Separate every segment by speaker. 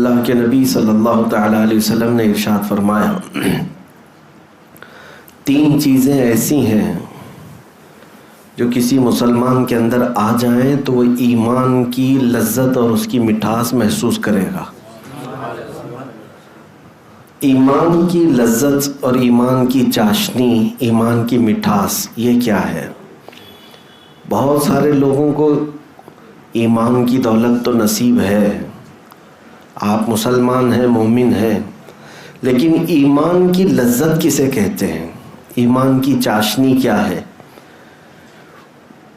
Speaker 1: اللہ کے نبی صلی اللہ تعالیٰ علیہ وسلم نے ارشاد فرمایا، 3 چیزیں ایسی ہیں جو کسی مسلمان کے اندر آ جائیں تو وہ ایمان کی لذت اور اس کی مٹھاس محسوس کرے گا۔ ایمان کی لذت اور ایمان کی چاشنی، ایمان کی مٹھاس، یہ کیا ہے؟ بہت سارے لوگوں کو ایمان کی دولت تو نصیب ہے، آپ مسلمان ہیں، مومن ہیں، لیکن ایمان کی لذت کسے کہتے ہیں؟ ایمان کی چاشنی کیا ہے؟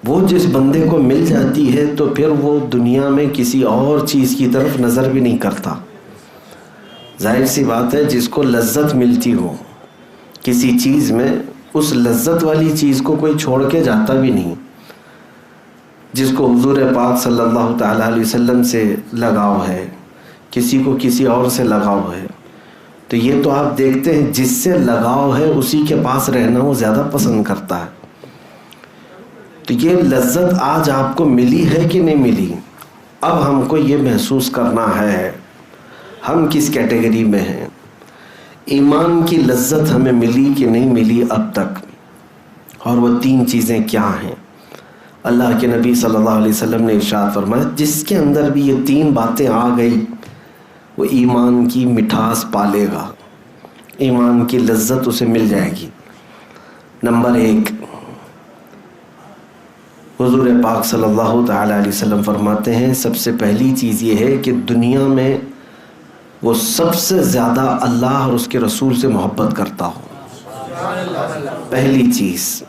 Speaker 1: وہ جس بندے کو مل جاتی ہے تو پھر وہ دنیا میں کسی اور چیز کی طرف نظر بھی نہیں کرتا۔ ظاہر سی بات ہے، جس کو لذت ملتی ہو کسی چیز میں، اس لذت والی چیز کو کوئی چھوڑ کے جاتا بھی نہیں۔ جس کو حضور پاک صلی اللہ تعالیٰ علیہ وسلم سے لگاؤ ہے، کسی کو کسی اور سے لگاؤ ہے، تو یہ تو آپ دیکھتے ہیں جس سے لگاؤ ہے اسی کے پاس رہنا وہ زیادہ پسند کرتا ہے۔ تو یہ لذت آج آپ کو ملی ہے کہ نہیں ملی؟ اب ہم کو یہ محسوس کرنا ہے ہم کس کیٹیگری میں ہیں، ایمان کی لذت ہمیں ملی کہ نہیں ملی اب تک، اور وہ 3 چیزیں کیا ہیں؟ اللہ کے نبی صلی اللہ علیہ وسلم نے ارشاد فرمایا، جس کے اندر بھی یہ 3 باتیں آ گئی وہ ایمان کی مٹھاس پالے گا، ایمان کی لذت اسے مل جائے گی۔ نمبر 1، حضور پاک صلی اللہ تعالیٰ علیہ وسلم فرماتے ہیں، سب سے پہلی چیز یہ ہے کہ دنیا میں وہ سب سے زیادہ اللہ اور اس کے رسول سے محبت کرتا ہو۔ پہلی چیز،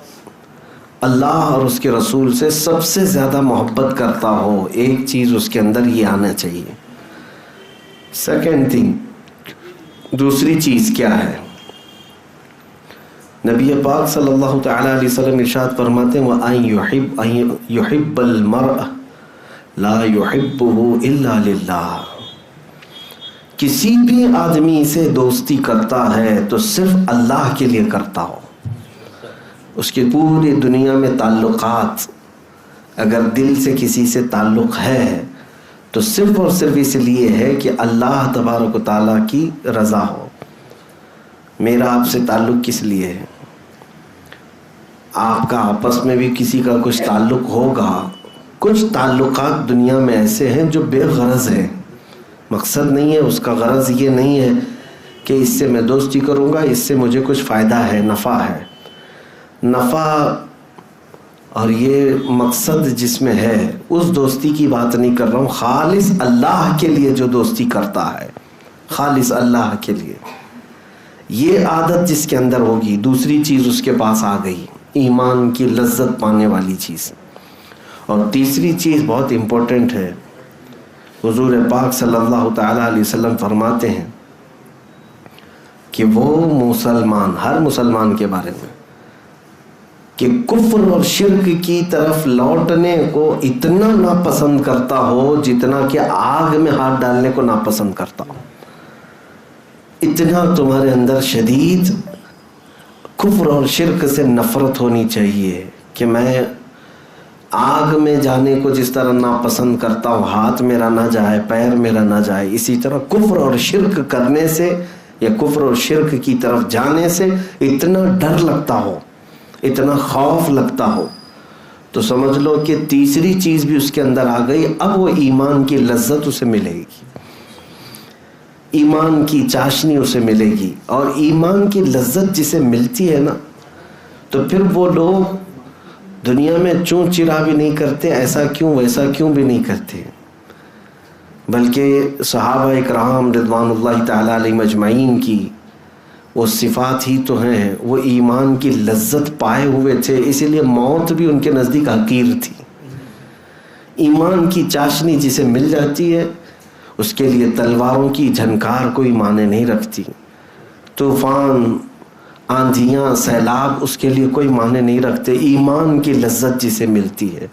Speaker 1: اللہ اور اس کے رسول سے سب سے زیادہ محبت کرتا ہو، ایک چیز اس کے اندر یہ آنا چاہیے۔ سیکنڈ تھنگ، دوسری چیز کیا ہے؟ نبی پاک صلی اللہ تعالیٰ علیہ وسلم ارشاد فرماتے ہیں، وَأَن يُحِبَّ الْمَرْءَ لَا يُحِبُّهُ إِلَّا لِلَّهِ، کسی بھی آدمی سے دوستی کرتا ہے تو صرف اللہ کے لیے کرتا ہو۔ اس کی پوری دنیا میں تعلقات، اگر دل سے کسی سے تعلق ہے تو صرف اور صرف اس لیے ہے کہ اللہ تبارک و تعالیٰ کی رضا ہو۔ میرا آپ سے تعلق کس لیے ہے؟ آپ کا آپس میں بھی کسی کا کچھ تعلق ہوگا۔ کچھ تعلقات دنیا میں ایسے ہیں جو بے غرض ہیں، مقصد نہیں ہے اس کا، غرض یہ نہیں ہے کہ اس سے میں دوستی کروں گا، اس سے مجھے کچھ فائدہ ہے، نفع ہے۔ نفع اور یہ مقصد جس میں ہے، اس دوستی کی بات نہیں کر رہا ہوں، خالص اللہ کے لیے جو دوستی کرتا ہے، خالص اللہ کے لیے، یہ عادت جس کے اندر ہوگی، دوسری چیز اس کے پاس آ گئی، ایمان کی لذت پانے والی چیز۔ اور تیسری چیز بہت امپورٹنٹ ہے، حضور پاک صلی اللہ تعالیٰ علیہ وسلم فرماتے ہیں کہ وہ مسلمان، ہر مسلمان کے بارے میں، کہ کفر اور شرک کی طرف لوٹنے کو اتنا ناپسند کرتا ہو جتنا کہ آگ میں ہاتھ ڈالنے کو ناپسند کرتا ہو۔ اتنا تمہارے اندر شدید کفر اور شرک سے نفرت ہونی چاہیے کہ میں آگ میں جانے کو جس طرح ناپسند کرتا ہوں، ہاتھ میرا نہ جائے، پیر میرا نہ جائے، اسی طرح کفر اور شرک کرنے سے یا کفر اور شرک کی طرف جانے سے اتنا ڈر لگتا ہو، اتنا خوف لگتا ہو، تو سمجھ لو کہ تیسری چیز بھی اس کے اندر آ گئی۔ اب وہ ایمان کی لذت اسے ملے گی، ایمان کی چاشنی اسے ملے گی، اور ایمان کی لذت جسے ملتی ہے نا، تو پھر وہ لوگ دنیا میں چون چرا بھی نہیں کرتے، ایسا کیوں ویسا کیوں بھی نہیں کرتے، بلکہ صحابہ اکرام رضوان اللہ تعالیٰ علیہم اجمعین کی وہ صفات ہی تو ہیں، وہ ایمان کی لذت پائے ہوئے تھے، اسی لیے موت بھی ان کے نزدیک حقیر تھی۔ ایمان کی چاشنی جسے مل جاتی ہے، اس کے لیے تلواروں کی جھنکار کوئی معنی نہیں رکھتی، طوفان، آندھیاں، سیلاب اس کے لیے کوئی معنی نہیں رکھتے، ایمان کی لذت جسے ملتی ہے۔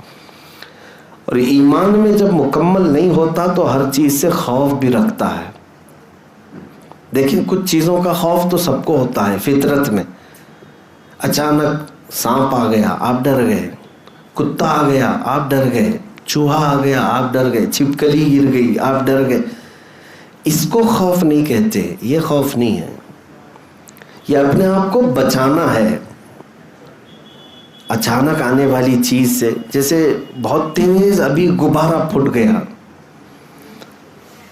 Speaker 1: اور ایمان میں جب مکمل نہیں ہوتا تو ہر چیز سے خوف بھی رکھتا ہے۔ دیکھیں، کچھ چیزوں کا خوف تو سب کو ہوتا ہے فطرت میں، اچانک سانپ آ گیا آپ ڈر گئے، کتا آ گیا آپ ڈر گئے، چوہا آ گیا آپ ڈر گئے، چھپکلی گر گئی آپ ڈر گئے۔ اس کو خوف نہیں کہتے، یہ خوف نہیں ہے، یہ اپنے آپ کو بچانا ہے اچانک آنے والی چیز سے. جیسے بہت تیز ابھی غبارہ پھٹ گیا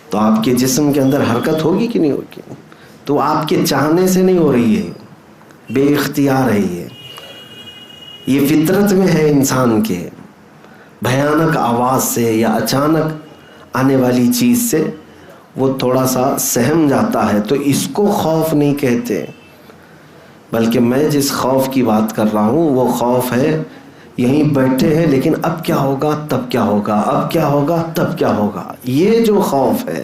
Speaker 1: تو آپ کے جسم کے اندر حرکت ہوگی کہ نہیں ہوگی؟ تو آپ کے چاہنے سے نہیں ہو رہی ہے، بے اختیار ہے. یہ فطرت میں ہے انسان کے. بھیانک آواز سے یا اچانک آنے والی چیز سے وہ تھوڑا سا سہم جاتا ہے، تو اس کو خوف نہیں کہتے. بلکہ میں جس خوف کی بات کر رہا ہوں وہ خوف ہے یہیں بیٹھے ہیں لیکن اب کیا ہوگا تب کیا ہوگا، اب کیا ہوگا تب کیا ہوگا. یہ جو خوف ہے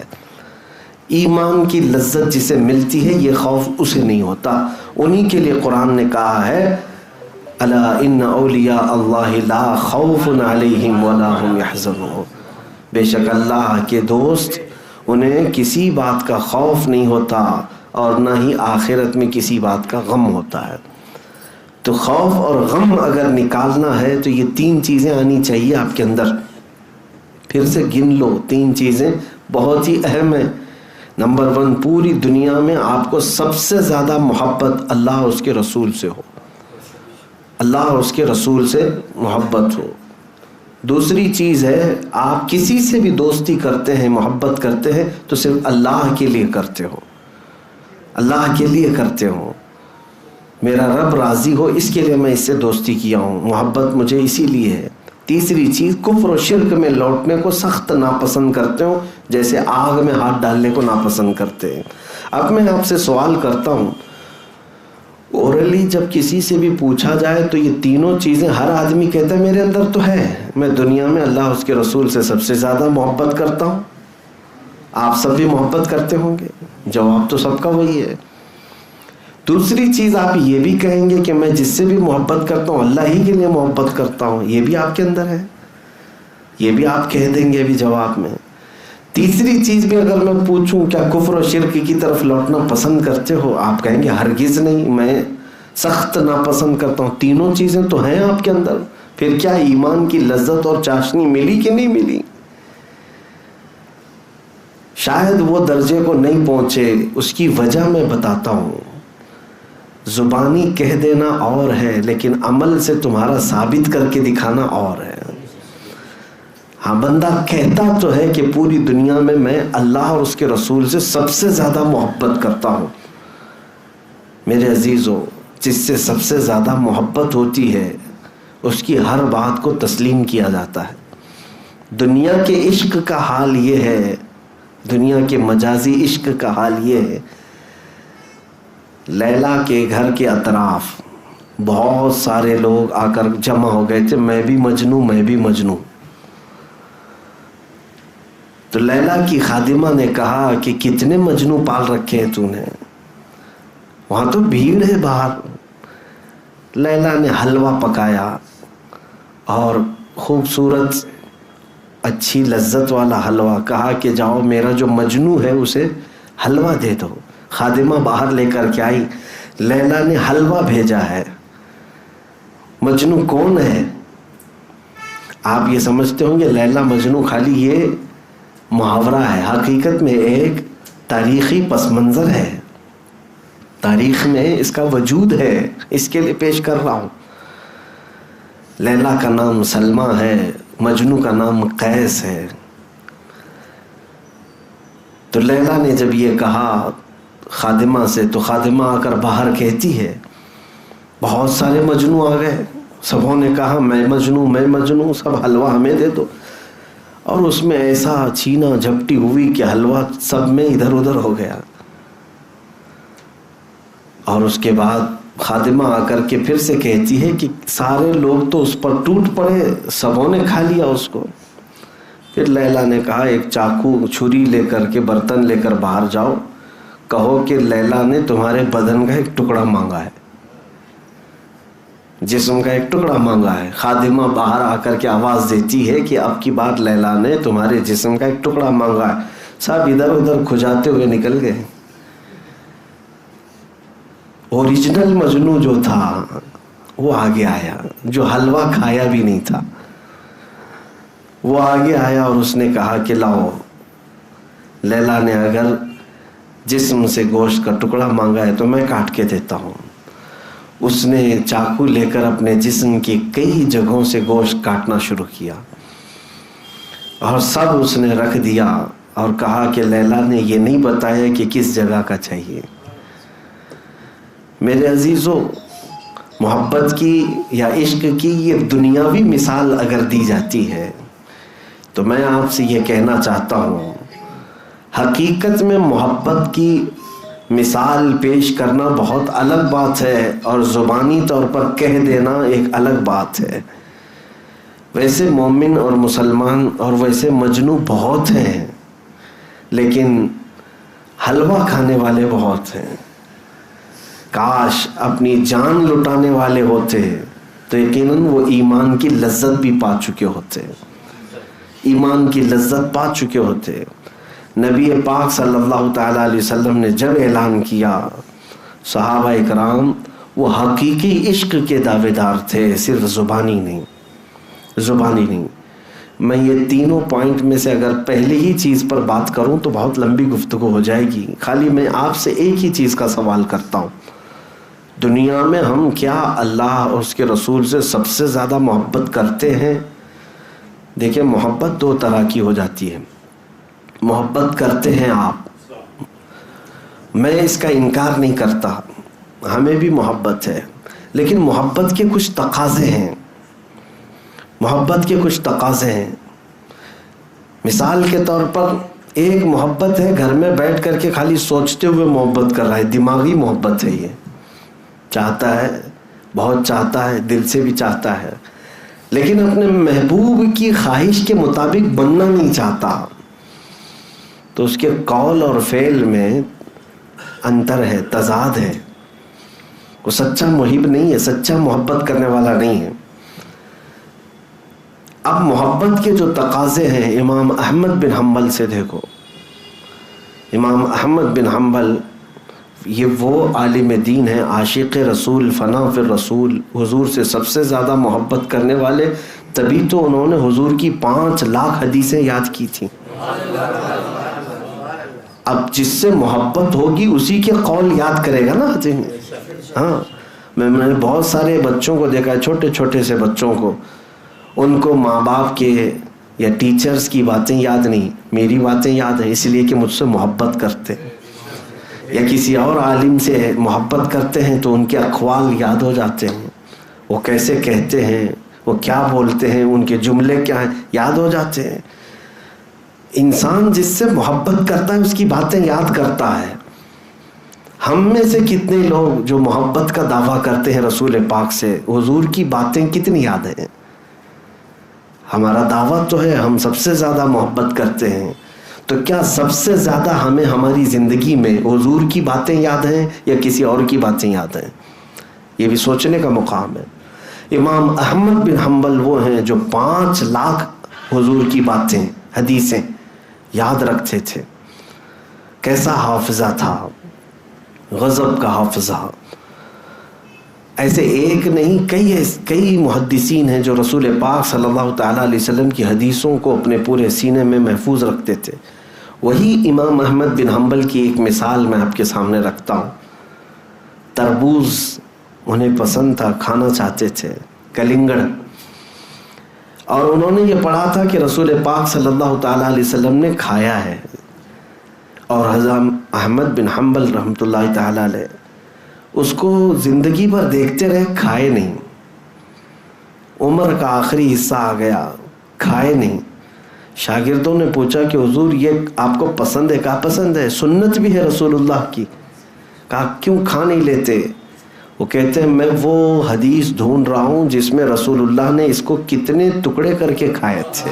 Speaker 1: ایمان کی لذت جسے ملتی ہے، یہ خوف اسے نہیں ہوتا. انہی کے لیے قرآن نے کہا ہے الا ان اولیاء اللہ لا خوف علیہم ولا هم یحزنون. بے شک اللہ کے دوست انہیں کسی بات کا خوف نہیں ہوتا اور نہ ہی آخرت میں کسی بات کا غم ہوتا ہے. تو خوف اور غم اگر نکالنا ہے تو یہ 3 چیزیں آنی چاہیے آپ کے اندر. پھر سے گن لو، 3 چیزیں بہت ہی اہم ہیں. نمبر 1، پوری دنیا میں آپ کو سب سے زیادہ محبت اللہ اور اس کے رسول سے ہو، اللہ اور اس کے رسول سے محبت ہو. دوسری چیز ہے آپ کسی سے بھی دوستی کرتے ہیں، محبت کرتے ہیں تو صرف اللہ کے لیے کرتے ہو، اللہ کے لیے کرتے ہو، میرا رب راضی ہو اس کے لیے میں اس سے دوستی کیا ہوں، محبت مجھے اسی لیے ہے. تیسری چیز کفر و شرک میں لوٹنے کو سخت ناپسند کرتے ہو، جیسے آگ میں ہاتھ ڈالنے کو ناپسند کرتے ہیں. اب میں آپ سے سوال کرتا ہوں، اورلی جب کسی سے بھی پوچھا جائے تو یہ تینوں چیزیں ہر آدمی کہتا ہے میرے اندر تو ہے، میں دنیا میں اللہ اس کے رسول سے سب سے زیادہ محبت کرتا ہوں. آپ سب بھی محبت کرتے ہوں گے، جواب تو سب کا وہی ہے. دوسری چیز آپ یہ بھی کہیں گے کہ میں جس سے بھی محبت کرتا ہوں اللہ ہی کے لیے محبت کرتا ہوں، یہ بھی آپ کے اندر ہے، یہ بھی آپ کہہ دیں گے بھی جواب میں. تیسری چیز بھی اگر میں پوچھوں کیا کفر و شرک کی طرف لوٹنا پسند کرتے ہو، آپ کہیں گے ہرگز نہیں، میں سخت ناپسند کرتا ہوں. تینوں چیزیں تو ہیں آپ کے اندر، پھر کیا ایمان کی لذت اور چاشنی ملی کہ نہیں ملی؟ شاید وہ درجے کو نہیں پہنچے، اس کی وجہ میں بتاتا ہوں. زبانی کہہ دینا اور ہے لیکن عمل سے تمہارا ثابت کر کے دکھانا اور ہے. ہاں بندہ کہتا تو ہے کہ پوری دنیا میں اللہ اور اس کے رسول سے سب سے زیادہ محبت کرتا ہوں. میرے عزیزو، جس سے سب سے زیادہ محبت ہوتی ہے اس کی ہر بات کو تسلیم کیا جاتا ہے. دنیا کے عشق کا حال یہ ہے، دنیا کے مجازی عشق کا حال یہ ہے، لیلا کے گھر کے اطراف بہت سارے لوگ آ کر جمع ہو گئے تھے، میں بھی مجنوں میں بھی مجنوں. تو لیلا کی خادمہ نے کہا کہ کتنے مجنوں پال رکھے ہیں تو نے، وہاں تو بھیڑ ہے باہر. لیلا نے حلوہ پکایا اور خوبصورت اچھی لذت والا حلوہ، کہا کہ جاؤ میرا جو مجنوں ہے اسے حلوہ دے دو. خادمہ باہر لے کر کے آئی، لیلا نے حلوہ بھیجا ہے. مجنوں کون ہے؟ آپ یہ سمجھتے ہوں گے لیلا مجنوں خالی یہ محاورہ ہے، حقیقت میں ایک تاریخی پس منظر ہے، تاریخ میں اس کا وجود ہے، اس کے لیے پیش کر رہا ہوں. لیلا کا نام سلمہ ہے، مجنوں کا نام قیس ہے. تو لیلا نے جب یہ کہا خادمہ سے تو خادمہ آ کر باہر کہتی ہے بہت سارے مجنوں آ گئے، سبوں نے کہا میں مجنوں میں مجنوں، سب حلوہ ہمیں دے دو. اور اس میں ایسا چھینا جھپٹی ہوئی کہ حلوہ سب میں ادھر ادھر ہو گیا. اور اس کے بعد خادمہ آ کر کے پھر سے کہتی ہے کہ سارے لوگ تو اس پر ٹوٹ پڑے، سبوں نے کھا لیا اس کو. پھر لیلا نے کہا ایک چاقو چھری لے کر کے برتن لے کر باہر جاؤ، کہو کہ لیلا نے تمہارے بدن کا ایک ٹکڑا مانگا ہے، جسم کا ایک ٹکڑا مانگا ہے. خادمہ باہر آ کر کے آواز دیتی ہے کہ اب کی بار لیلا نے تمہارے جسم کا ایک ٹکڑا مانگا ہے. سب ادھر ادھر کھجاتے ہوئے نکل گئے. اوریجنل مجنوں جو تھا وہ آگے آیا، جو حلوہ کھایا بھی نہیں تھا وہ آگے آیا اور اس نے کہا کہ لاؤ. لیلا نے اگر جسم سے گوشت کا ٹکڑا مانگا ہے تو میں کاٹ کے دیتا ہوں. اس نے چاقو لے کر اپنے جسم کی کئی جگہوں سے گوشت کاٹنا شروع کیا اور سب اس نے رکھ دیا اور کہا کہ لیلا نے یہ نہیں بتایا کہ کس جگہ کا چاہیے. میرے عزیزو، محبت کی یا عشق کی یہ دنیاوی مثال اگر دی جاتی ہے تو میں آپ سے یہ کہنا چاہتا ہوں، حقیقت میں محبت کی مثال پیش کرنا بہت الگ بات ہے اور زبانی طور پر کہہ دینا ایک الگ بات ہے. ویسے مومن اور مسلمان اور ویسے مجنو بہت ہیں، لیکن حلوہ کھانے والے بہت ہیں. کاش اپنی جان لٹانے والے ہوتے تو یقیناً وہ ایمان کی لذت بھی پا چکے ہوتے، ایمان کی لذت پا چکے ہوتے. نبی پاک صلی اللہ تعالیٰ علیہ وسلم نے جب اعلان کیا، صحابہ اکرام وہ حقیقی عشق کے دعوے دار تھے، صرف زبانی نہیں. میں یہ تینوں پوائنٹ میں سے اگر پہلے ہی چیز پر بات کروں تو بہت لمبی گفتگو ہو جائے گی. خالی میں آپ سے ایک ہی چیز کا سوال کرتا ہوں، دنیا میں ہم کیا اللہ اور اس کے رسول سے سب سے زیادہ محبت کرتے ہیں؟ دیکھیں، محبت دو طرح کی ہو جاتی ہے. محبت کرتے ہیں آپ، میں اس کا انکار نہیں کرتا، ہمیں بھی محبت ہے، لیکن محبت کے کچھ تقاضے ہیں. محبت کے کچھ تقاضے ہیں. مثال کے طور پر ایک محبت ہے گھر میں بیٹھ کر کے خالی سوچتے ہوئے محبت کر رہا ہے، دماغی محبت ہے. یہ چاہتا ہے، بہت چاہتا ہے، دل سے بھی چاہتا ہے، لیکن اپنے محبوب کی خواہش کے مطابق بننا نہیں چاہتا. تو اس کے قول اور فعل میں انتر ہے، تضاد ہے. وہ سچا محب نہیں ہے، سچا محبت کرنے والا نہیں ہے. اب محبت کے جو تقاضے ہیں امام احمد بن حنبل سے دیکھو. امام احمد بن حنبل یہ وہ عالم دین ہیں، عاشق رسول، فنا فی الرسول، حضور سے سب سے زیادہ محبت کرنے والے. تبھی تو انہوں نے حضور کی 5 لاکھ حدیثیں یاد کی تھیں. اب جس سے محبت ہوگی اسی کے قول یاد کرے گا نا. ہاں، میں نے بہت سارے بچوں کو دیکھا ہے، چھوٹے چھوٹے سے بچوں کو، ان کو ماں باپ کے یا ٹیچرز کی باتیں یاد نہیں، میری باتیں یاد ہیں، اس لیے کہ مجھ سے محبت کرتے ہیں. یا کسی اور عالم سے محبت کرتے ہیں تو ان کے اقوال یاد ہو جاتے ہیں، وہ کیسے کہتے ہیں، وہ کیا بولتے ہیں، ان کے جملے کیا ہیں، یاد ہو جاتے ہیں. انسان جس سے محبت کرتا ہے اس کی باتیں یاد کرتا ہے. ہم میں سے کتنے لوگ جو محبت کا دعویٰ کرتے ہیں رسول پاک سے، حضور کی باتیں کتنی یاد ہیں؟ ہمارا دعویٰ تو ہے ہم سب سے زیادہ محبت کرتے ہیں، تو کیا سب سے زیادہ ہمیں ہماری زندگی میں حضور کی باتیں یاد ہیں یا کسی اور کی باتیں یاد ہیں؟ یہ بھی سوچنے کا مقام ہے. امام احمد بن حنبل وہ ہیں جو 5 لاکھ حضور کی باتیں، حدیثیں یاد رکھتے تھے. کیسا حافظہ تھا، غضب کا حافظہ. ایسے ایک نہیں، کئی محدثین ہیں جو رسول پاک صلی اللہ تعالیٰ علیہ وسلم کی حدیثوں کو اپنے پورے سینے میں محفوظ رکھتے تھے. وہی امام احمد بن حنبل کی ایک مثال میں آپ کے سامنے رکھتا ہوں. تربوز انہیں پسند تھا، کھانا چاہتے تھے، کلنگڑ. اور انہوں نے یہ پڑھا تھا کہ رسول پاک صلی اللہ تعالیٰ علیہ وسلم نے کھایا ہے، اور حضرت احمد بن حنبل رحمۃ اللہ تعالیٰ علیہ اس کو زندگی بھر دیکھتے رہے، کھائے نہیں. عمر کا آخری حصہ آ گیا، کھائے نہیں. شاگردوں نے پوچھا کہ حضور یہ آپ کو پسند ہے؟ کہا پسند ہے، سنت بھی ہے رسول اللہ کی. کہا کیوں کھا نہیں لیتے؟ وہ کہتے ہیں میں وہ حدیث ڈھونڈ رہا ہوں جس میں رسول اللہ نے اس کو کتنے ٹکڑے کر کے کھائے تھے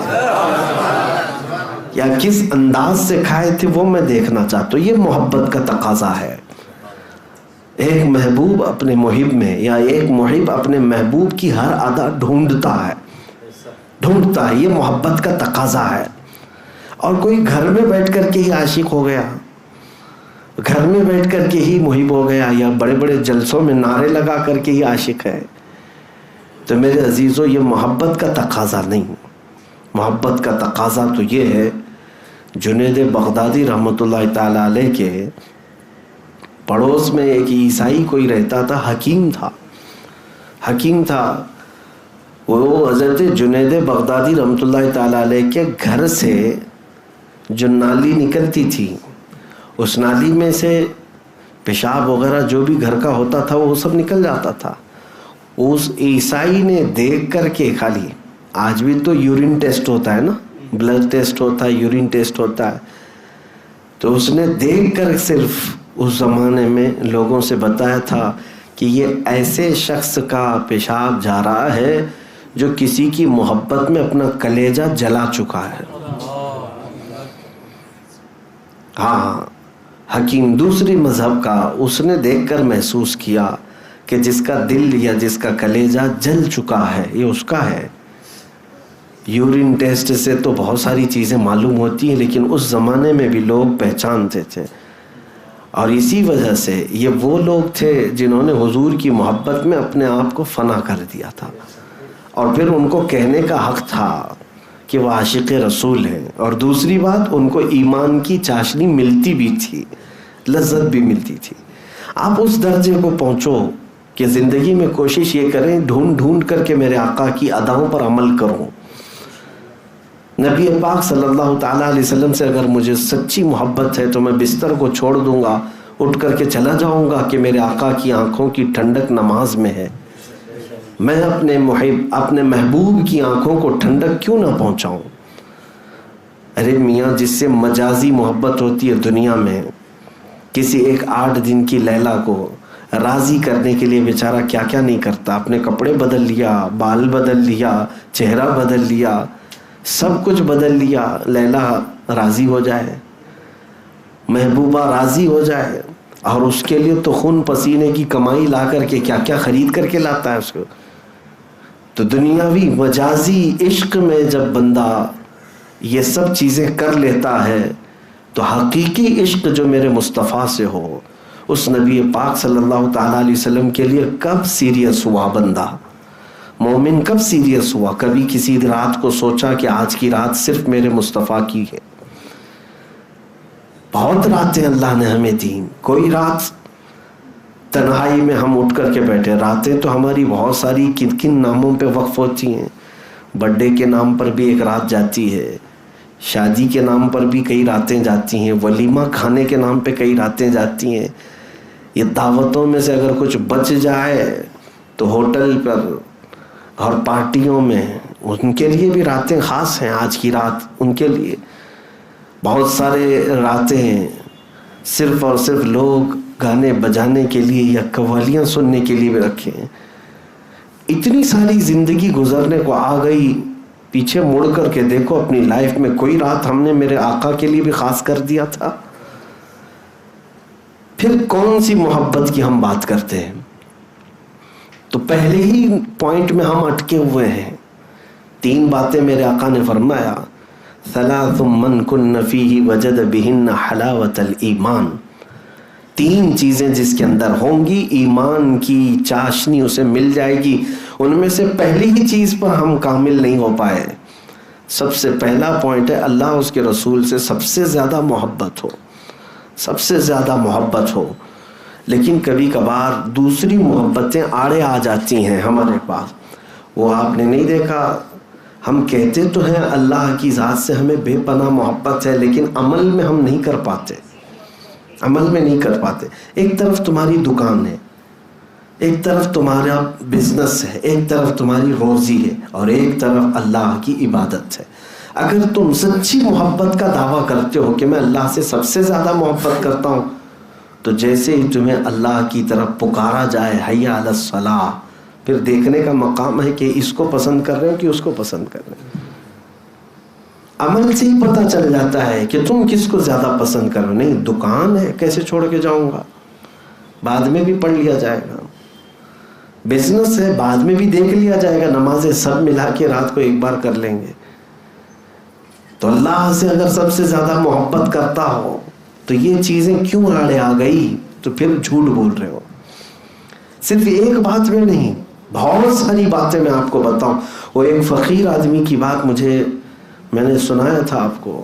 Speaker 1: یا کس انداز سے کھائے تھے، وہ میں دیکھنا چاہتا ہوں. یہ محبت کا تقاضا ہے. ایک محبوب اپنے محب میں یا ایک محب اپنے محبوب کی ہر ادا ڈھونڈتا ہے. یہ محبت کا تقاضا ہے. اور کوئی گھر میں بیٹھ کر کے ہی عاشق ہو گیا، گھر میں بیٹھ کر کے ہی محب ہو گیا، یا بڑے بڑے جلسوں میں نعرے لگا کر کے ہی عاشق ہے، تو میرے عزیزو یہ محبت کا تقاضا نہیں. محبت کا تقاضا تو یہ ہے جنید بغدادی رحمۃ اللہ تعالی علیہ کے پڑوس میں ایک عیسائی کوئی رہتا تھا، حکیم تھا وہ حضرت جنید بغدادی رحمۃ اللہ تعالی علیہ کے گھر سے جو نالی نکلتی تھی، اس نالی میں سے پیشاب وغیرہ جو بھی گھر کا ہوتا تھا وہ سب نکل جاتا تھا۔ اس عیسائی نے دیکھ کر کے، خالی آج بھی تو یورین ٹیسٹ ہوتا ہے نا، بلڈ ٹیسٹ ہوتا ہے، یورین ٹیسٹ ہوتا ہے، تو اس نے دیکھ کر صرف اس زمانے میں لوگوں سے بتایا تھا کہ یہ ایسے شخص کا پیشاب جا رہا ہے جو کسی کی محبت میں اپنا کلیجہ جلا چکا ہے۔ ہاں، حکیم دوسری مذہب کا، اس نے دیکھ کر محسوس کیا کہ جس کا دل یا جس کا کلیجہ جل چکا ہے یہ اس کا ہے۔ یورین ٹیسٹ سے تو بہت ساری چیزیں معلوم ہوتی ہیں، لیکن اس زمانے میں بھی لوگ پہچانتے تھے، اور اسی وجہ سے یہ وہ لوگ تھے جنہوں نے حضور کی محبت میں اپنے آپ کو فنا کر دیا تھا، اور پھر ان کو کہنے کا حق تھا کہ وہ عاشق رسول ہیں۔ اور دوسری بات، ان کو ایمان کی چاشنی ملتی بھی تھی، لذت بھی ملتی تھی۔ آپ اس درجے کو پہنچو کہ زندگی میں کوشش یہ کریں ڈھونڈ ڈھونڈ کر کے میرے آقا کی اداؤں پر عمل کروں۔ نبی پاک صلی اللہ تعالیٰ علیہ وسلم سے اگر مجھے سچی محبت ہے تو میں بستر کو چھوڑ دوں گا، اٹھ کر کے چلا جاؤں گا کہ میرے آقا کی آنکھوں کی ٹھنڈک نماز میں ہے۔ میں اپنے محبوب کی آنکھوں کو ٹھنڈک کیوں نہ پہنچاؤں؟ ارے میاں، جس سے مجازی محبت ہوتی ہے دنیا میں، کسی ایک 8 دن کی لیلا کو راضی کرنے کے لیے بیچارہ کیا کیا نہیں کرتا، اپنے کپڑے بدل لیا، بال بدل لیا، چہرہ بدل لیا، سب کچھ بدل لیا، لیلا راضی ہو جائے، محبوبہ راضی ہو جائے، اور اس کے لیے تو خون پسینے کی کمائی لا کر کے کیا کیا خرید کر کے لاتا ہے اس کو۔ تو دنیاوی مجازی عشق میں جب بندہ یہ سب چیزیں کر لیتا ہے تو حقیقی عشق جو میرے مصطفیٰ سے ہو، اس نبی پاک صلی اللہ تعالیٰ علیہ وسلم کے لیے کب سیریس ہوا بندہ؟ مومن کب سیریس ہوا؟ کبھی کسی رات کو سوچا کہ آج کی رات صرف میرے مصطفیٰ کی ہے؟ بہت راتیں اللہ نے ہمیں دی، کوئی رات تنہائی میں ہم اٹھ کر کے بیٹھے۔ راتیں تو ہماری بہت ساری کن کن ناموں پہ وقف ہوتی ہیں۔ برتھ ڈے کے نام پر بھی ایک رات جاتی ہے، شادی کے نام پر بھی کئی راتیں جاتی ہیں، ولیمہ کھانے کے نام پہ کئی راتیں جاتی ہیں۔ یہ دعوتوں میں سے اگر کچھ بچ جائے تو ہوٹل پر اور پارٹیوں میں ان کے لیے بھی راتیں خاص ہیں۔ آج کی رات ان کے لیے بہت سارے راتیں صرف اور صرف لوگ گانے بجانے کے لیے یا قوالیاں سننے کے لیے بھی رکھے ہیں۔ اتنی ساری زندگی گزرنے کو آ گئی، پیچھے مڑ کر کے دیکھو اپنی لائف میں کوئی رات ہم نے میرے آقا کے لیے بھی خاص کر دیا تھا؟ پھر کون سی محبت کی ہم بات کرتے ہیں؟ تو پہلے ہی پوائنٹ میں ہم اٹکے ہوئے ہیں۔ 3 باتیں میرے آقا نے فرمایا، ثلاث من کن فیہ وجد بہن حلاوت الایمان۔ 3 چیزیں جس کے اندر ہوں گی ایمان کی چاشنی اسے مل جائے گی۔ ان میں سے پہلی ہی چیز پر ہم کامل نہیں ہو پائے۔ سب سے پہلا پوائنٹ ہے اللہ اس کے رسول سے سب سے زیادہ محبت ہو، سب سے زیادہ محبت ہو۔ لیکن کبھی کبھار دوسری محبتیں آڑے آ جاتی ہیں ہمارے پاس۔ وہ آپ نے نہیں دیکھا، ہم کہتے تو ہیں اللہ کی ذات سے ہمیں بے پناہ محبت ہے، لیکن عمل میں ہم نہیں کر پاتے، عمل میں نہیں کر پاتے۔ ایک طرف تمہاری دکان ہے، ایک طرف تمہارا بزنس ہے، ایک طرف تمہاری روزی ہے، اور ایک طرف اللہ کی عبادت ہے۔ اگر تم سچی محبت کا دعویٰ کرتے ہو کہ میں اللہ سے سب سے زیادہ محبت کرتا ہوں، تو جیسے ہی تمہیں اللہ کی طرف پکارا جائے حی علی الصلاۃ، پھر دیکھنے کا مقام ہے کہ اس کو پسند کر رہے ہو کہ اس کو پسند کر رہے ہو۔ عمل سے ہی پتہ چل جاتا ہے کہ تم کس کو زیادہ پسند کر رہے ہو۔ نہیں، دکان ہے کیسے چھوڑ کے جاؤں گا، بعد میں بھی پڑھ لیا جائے گا۔ بزنس ہے بعد میں بھی دیکھ لیا جائے گا، نمازیں سب ملا کے رات کو ایک بار کر لیں گے۔ تو اللہ سے اگر سب سے زیادہ محبت کرتا ہو تو یہ چیزیں کیوں آڑے آ گئی؟ تو پھر جھوٹ بول رہے ہو۔ صرف ایک بات میں نہیں، بہت ساری باتیں میں آپ کو بتاؤں۔ وہ ایک فقیر آدمی کی بات میں نے سنایا تھا آپ کو،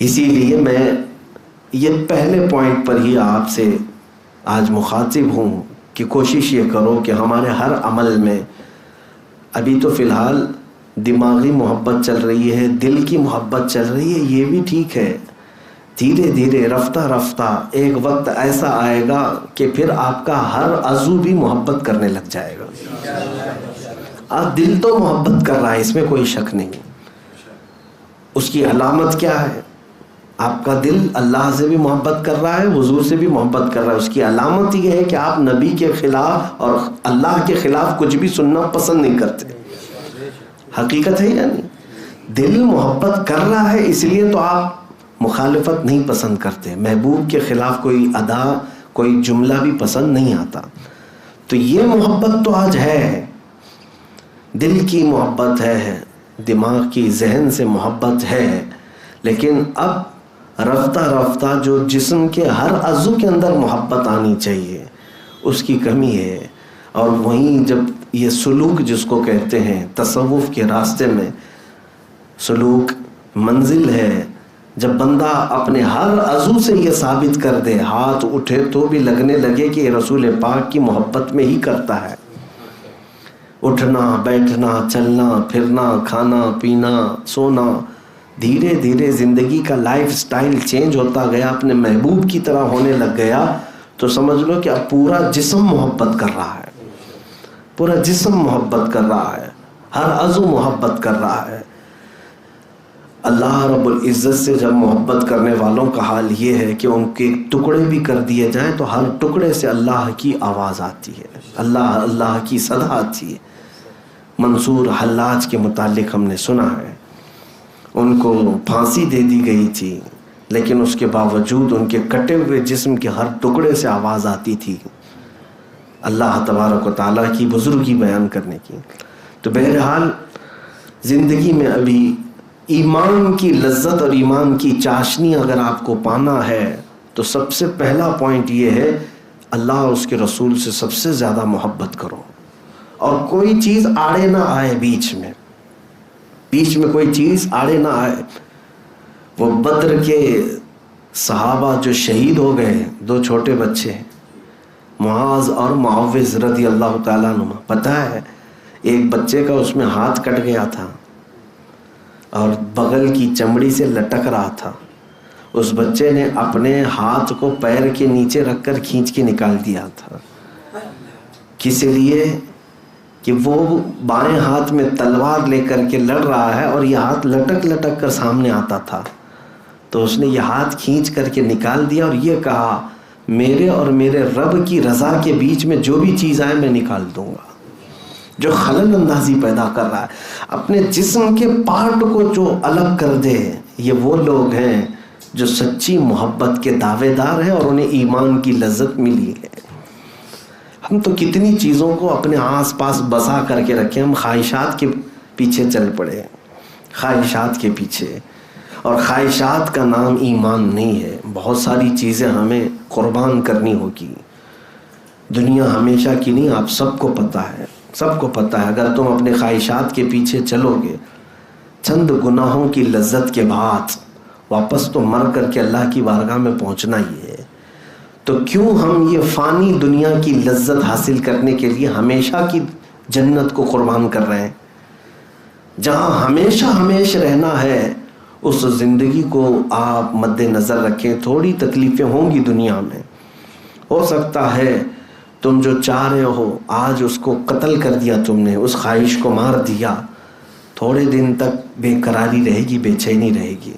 Speaker 1: اسی لیے میں یہ پہلے پوائنٹ پر ہی آپ سے آج مخاطب ہوں کہ کوشش یہ کرو کہ ہمارے ہر عمل میں، ابھی تو فی الحال دماغی محبت چل رہی ہے، دل کی محبت چل رہی ہے، یہ بھی ٹھیک ہے، دھیرے دھیرے رفتہ رفتہ ایک وقت ایسا آئے گا کہ پھر آپ کا ہر عضو بھی محبت کرنے لگ جائے گا۔ دل تو محبت کر رہا ہے، اس میں کوئی شک نہیں۔ اس کی علامت کیا ہے؟ آپ کا دل اللہ سے بھی محبت کر رہا ہے، حضور سے بھی محبت کر رہا ہے۔ اس کی علامت یہ ہے کہ آپ نبی کے خلاف اور اللہ کے خلاف کچھ بھی سننا پسند نہیں کرتے۔ حقیقت ہے یا نہیں؟ دل محبت کر رہا ہے، اس لیے تو آپ مخالفت نہیں پسند کرتے، محبوب کے خلاف کوئی ادا، کوئی جملہ بھی پسند نہیں آتا۔ تو یہ محبت تو آج ہے، دل کی محبت ہے، دماغ کی، ذہن سے محبت ہے، لیکن اب رفتہ رفتہ جو جسم کے ہر عضو کے اندر محبت آنی چاہیے اس کی کمی ہے۔ اور وہیں جب یہ سلوک جس کو کہتے ہیں، تصوف کے راستے میں سلوک منزل ہے، جب بندہ اپنے ہر عضو سے یہ ثابت کر دے، ہاتھ اٹھے تو بھی لگنے لگے کہ یہ رسول پاک کی محبت میں ہی کرتا ہے، اٹھنا بیٹھنا چلنا پھرنا کھانا پینا سونا، دھیرے دھیرے زندگی کا لائف سٹائل چینج ہوتا گیا، اپنے محبوب کی طرح ہونے لگ گیا، تو سمجھ لو کہ اب پورا جسم محبت کر رہا ہے، پورا جسم محبت کر رہا ہے، ہر عضو محبت کر رہا ہے۔ اللہ رب العزت سے جب محبت کرنے والوں کا حال یہ ہے کہ ان کے ٹکڑے بھی کر دیے جائیں تو ہر ٹکڑے سے اللہ کی آواز آتی ہے، اللہ اللہ کی صدا آتی ہے۔ منصور حلاج کے متعلق ہم نے سنا ہے، ان کو پھانسی دے دی گئی تھی، لیکن اس کے باوجود ان کے کٹے ہوئے جسم کے ہر ٹکڑے سے آواز آتی تھی اللہ تبارک و تعالیٰ کی بزرگی بیان کرنے کی۔ تو بہرحال زندگی میں ابھی ایمان کی لذت اور ایمان کی چاشنی اگر آپ کو پانا ہے تو سب سے پہلا پوائنٹ یہ ہے، اللہ اور اس کے رسول سے سب سے زیادہ محبت کرو، اور کوئی چیز آڑے نہ آئے، بیچ میں کوئی چیز آڑے نہ آئے۔ وہ بدر کے صحابہ جو شہید ہو گئے، دو چھوٹے بچے معاذ اور معوذ رضی اللہ تعالیٰ عنہ، پتہ ہے ایک بچے کا اس میں ہاتھ کٹ گیا تھا اور بغل کی چمڑی سے لٹک رہا تھا، اس بچے نے اپنے ہاتھ کو پیر کے نیچے رکھ کر کھینچ کے نکال دیا تھا، کس لیے کہ وہ بائیں ہاتھ میں تلوار لے کر کے لڑ رہا ہے اور یہ ہاتھ لٹک لٹک کر سامنے آتا تھا، تو اس نے یہ ہاتھ کھینچ کر کے نکال دیا اور یہ کہا میرے اور میرے رب کی رضا کے بیچ میں جو بھی چیز آئے میں نکال دوں گا۔ جو خلل اندازی پیدا کر رہا ہے، اپنے جسم کے پارٹ کو جو الگ کر دے، یہ وہ لوگ ہیں جو سچی محبت کے دعوے دار ہیں اور انہیں ایمان کی لذت ملی ہے۔ ہم تو کتنی چیزوں کو اپنے آس پاس بسا کر کے رکھے، ہم خواہشات کے پیچھے چل پڑے، خواہشات کے پیچھے، اور خواہشات کا نام ایمان نہیں ہے۔ بہت ساری چیزیں ہمیں قربان کرنی ہوگی، دنیا ہمیشہ کی نہیں، آپ سب کو پتہ ہے، سب کو پتہ ہے، اگر تم اپنے خواہشات کے پیچھے چلو گے، چند گناہوں کی لذت کے بعد واپس تو مر کر کے اللہ کی بارگاہ میں پہنچنا ہی ہے۔ تو کیوں ہم یہ فانی دنیا کی لذت حاصل کرنے کے لیے ہمیشہ کی جنت کو قربان کر رہے ہیں؟ جہاں ہمیشہ ہمیشہ رہنا ہے اس زندگی کو آپ مد نظر رکھیں۔ تھوڑی تکلیفیں ہوں گی دنیا میں، ہو سکتا ہے تم جو چاہ رہے ہو آج اس کو قتل کر دیا، تم نے اس خواہش کو مار دیا، تھوڑے دن تک بے قراری رہے گی، بے چینی رہے گی،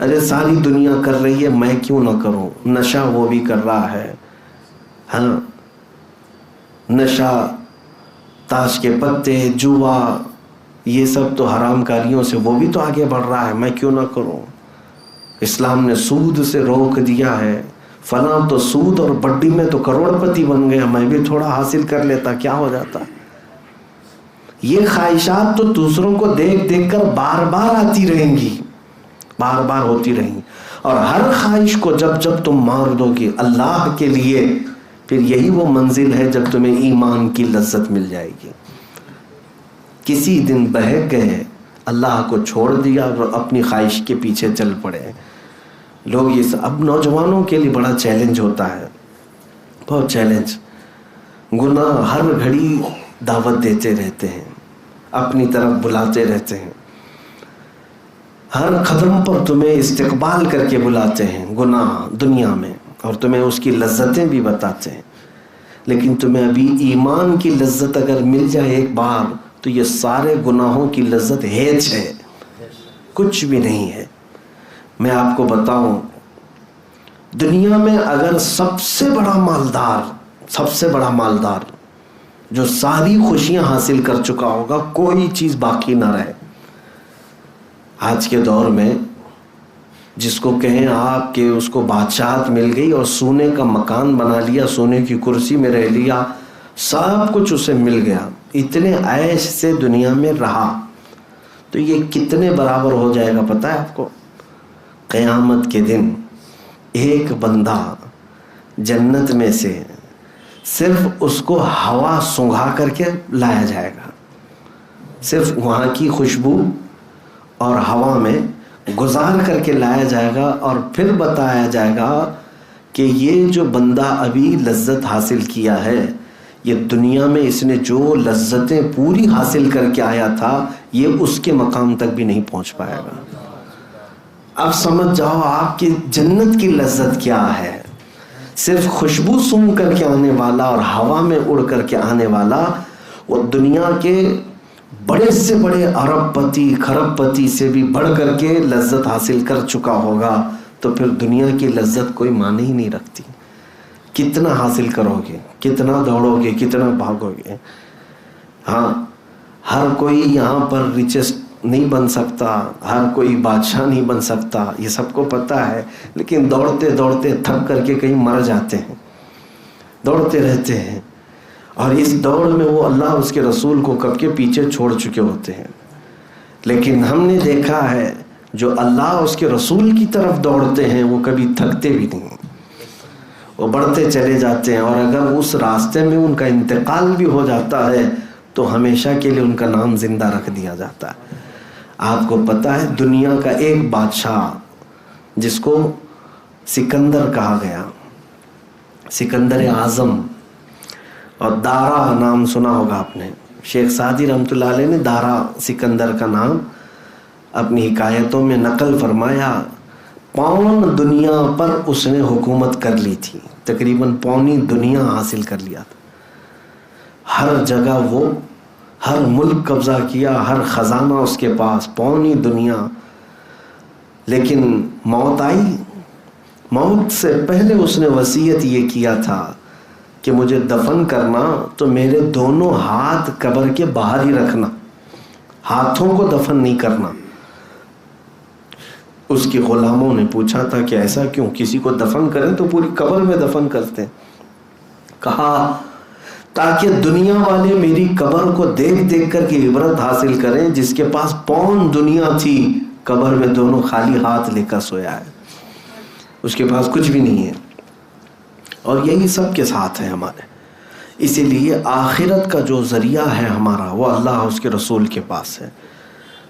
Speaker 1: ارے ساری دنیا کر رہی ہے میں کیوں نہ کروں، نشہ وہ بھی کر رہا ہے، ہاں نشہ، تاش کے پتے، جوا، یہ سب تو حرام کاریوں سے وہ بھی تو آگے بڑھ رہا ہے، میں کیوں نہ کروں۔ اسلام نے سود سے روک دیا ہے، فلاں تو سود اور بڈی میں تو کروڑ پتی بن گیا، میں بھی تھوڑا حاصل کر لیتا کیا ہو جاتا۔ یہ خواہشات تو دوسروں کو دیکھ دیکھ کر بار بار آتی رہیں گی، بار بار ہوتی رہیں گی، اور ہر خواہش کو جب جب تم مار دو گے اللہ کے لیے، پھر یہی وہ منزل ہے جب تمہیں ایمان کی لذت مل جائے گی۔ کسی دن بہک گئے، اللہ کو چھوڑ دیا اور اپنی خواہش کے پیچھے چل پڑے لوگ. یہ اب نوجوانوں کے لیے بڑا چیلنج ہوتا ہے, بہت چیلنج. گناہ ہر گھڑی دعوت دیتے رہتے ہیں, اپنی طرف بلاتے رہتے ہیں, ہر قدم پر تمہیں استقبال کر کے بلاتے ہیں گناہ دنیا میں, اور تمہیں اس کی لذتیں بھی بتاتے ہیں. لیکن تمہیں ابھی ایمان کی لذت اگر مل جائے ایک بار تو یہ سارے گناہوں کی لذت ہیچ ہے, کچھ بھی نہیں ہے. میں آپ کو بتاؤں, دنیا میں اگر سب سے بڑا مالدار جو ساری خوشیاں حاصل کر چکا ہوگا, کوئی چیز باقی نہ رہے. آج کے دور میں جس کو کہیں آپ کہ اس کو بادشاہت مل گئی اور سونے کا مکان بنا لیا, سونے کی کرسی میں رہ لیا, سب کچھ اسے مل گیا, اتنے عیش سے دنیا میں رہا, تو یہ کتنے برابر ہو جائے گا پتہ ہے آپ کو؟ قیامت کے دن ایک بندہ جنت میں سے صرف اس کو ہوا سونگھا کر کے لایا جائے گا, صرف وہاں کی خوشبو اور ہوا میں گزار کر کے لایا جائے گا, اور پھر بتایا جائے گا کہ یہ جو بندہ ابھی لذت حاصل کیا ہے, یہ دنیا میں اس نے جو لذتیں پوری حاصل کر کے آیا تھا, یہ اس کے مقام تک بھی نہیں پہنچ پائے گا. اب سمجھ جاؤ آپ کی جنت کی لذت کیا ہے. صرف خوشبو سونگھ کر کے آنے والا اور ہوا میں اڑ کر کے آنے والا, وہ دنیا کے بڑے سے بڑے ارب پتی کھرب پتی سے بھی بڑھ کر کے لذت حاصل کر چکا ہوگا, تو پھر دنیا کی لذت کوئی معنی ہی نہیں رکھتی. کتنا حاصل کرو گے, کتنا دوڑو گے, کتنا بھاگو گے. ہاں, ہر کوئی یہاں پر ریچسٹ نہیں بن سکتا, ہر کوئی بادشاہ نہیں بن سکتا, یہ سب کو پتہ ہے. لیکن دوڑتے دوڑتے تھک کر کے کہیں مر جاتے ہیں, دوڑتے رہتے ہیں, اور اس دوڑ میں وہ اللہ اس کے رسول کو کب کے پیچھے چھوڑ چکے ہوتے ہیں. لیکن ہم نے دیکھا ہے جو اللہ اس کے رسول کی طرف دوڑتے ہیں وہ کبھی تھکتے بھی نہیں, وہ بڑھتے چلے جاتے ہیں. اور اگر اس راستے میں ان کا انتقال بھی ہو جاتا ہے تو ہمیشہ کے لیے ان کا نام زندہ رکھ دیا جاتا ہے. آپ کو پتہ ہے دنیا کا ایک بادشاہ جس کو سکندر کہا گیا, سکندر اعظم, اور دارا نام سنا ہوگا آپ نے, شیخ سعدی رحمۃ اللہ علیہ نے دارا سکندر کا نام اپنی حکایتوں میں نقل فرمایا. پون دنیا پر اس نے حکومت کر لی تھی, تقریباً پونی دنیا حاصل کر لیا تھا. ہر جگہ وہ ہر ملک قبضہ کیا, ہر خزانہ اس کے پاس, پونی دنیا. لیکن موت آئی, موت سے پہلے اس نے وصیت یہ کیا تھا کہ مجھے دفن کرنا تو میرے دونوں ہاتھ قبر کے باہر ہی رکھنا, ہاتھوں کو دفن نہیں کرنا. اس کی غلاموں نے پوچھا تھا کہ ایسا کیوں, کسی کو دفن کریں تو پوری قبر میں دفن کرتے ہیں. کہا تاکہ دنیا والے میری قبر کو دیکھ دیکھ کر کے عبرت حاصل کریں, جس کے پاس پون دنیا تھی قبر میں دونوں خالی ہاتھ لے کر سویا ہے, اس کے پاس کچھ بھی نہیں ہے. اور یہی سب کے ساتھ ہے ہمارے. اسی لیے آخرت کا جو ذریعہ ہے ہمارا وہ اللہ اس کے رسول کے پاس ہے.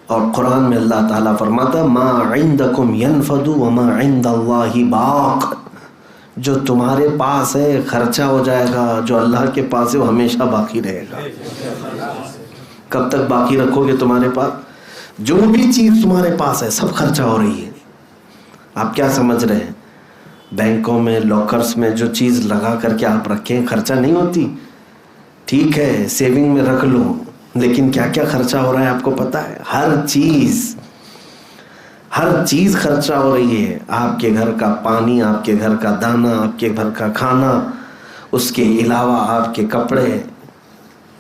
Speaker 1: اور قرآن میں اللہ تعالیٰ فرماتا ہے ما عندکم ینفد وما عند اللہ باق, جو تمہارے پاس ہے خرچہ ہو جائے گا, جو اللہ کے پاس ہے وہ ہمیشہ باقی رہے گا. کب تک باقی رکھو گے تمہارے پاس؟ جو بھی چیز تمہارے پاس ہے سب خرچہ ہو رہی ہے. آپ کیا سمجھ رہے ہیں؟ بینکوں میں لاکرز میں جو چیز لگا کر کے آپ رکھیں خرچہ نہیں ہوتی, ٹھیک ہے سیونگ میں رکھ لو, لیکن کیا کیا خرچہ ہو رہا ہے آپ کو پتہ ہے؟ ہر چیز خرچہ ہو رہی ہے. آپ کے گھر کا پانی, آپ کے گھر کا دانا, آپ کے گھر کا کھانا, اس کے علاوہ آپ کے کپڑے.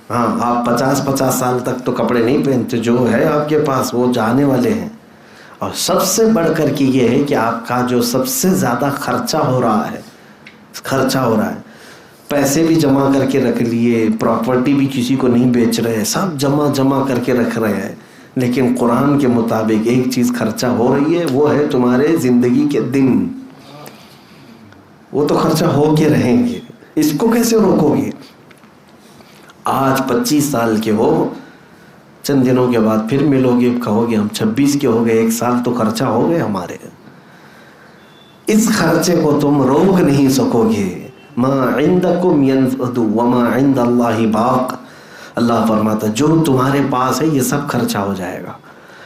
Speaker 1: ہاں, آپ 50 سال تک تو کپڑے نہیں پہنتے, جو ہے آپ کے پاس وہ جانے والے ہیں. اور سب سے بڑھ کر کے یہ ہے کہ آپ کا جو سب سے زیادہ خرچہ ہو رہا ہے, پیسے بھی جمع کر کے رکھ لیے, پراپرٹی بھی کسی کو نہیں بیچ رہے, سب جمع کر کے رکھ رہے ہیں. لیکن قرآن کے مطابق ایک چیز خرچہ ہو رہی ہے, وہ ہے تمہارے زندگی کے دن. وہ تو خرچہ ہو کے رہیں گے, اس کو کیسے روکو گے؟ آج 25 سال کے ہو, چند دنوں کے بعد پھر ملو گے، کہو گے ہم 26 کے ہو گئے، 1 سال تو خرچہ ہو گئے ہمارے. اس خرچے کو تم روک نہیں سکو گے. ما عندکم ینفد وما عند اللہ باق. اللہ فرماتا جو تمہارے پاس ہے یہ سب خرچہ ہو جائے گا،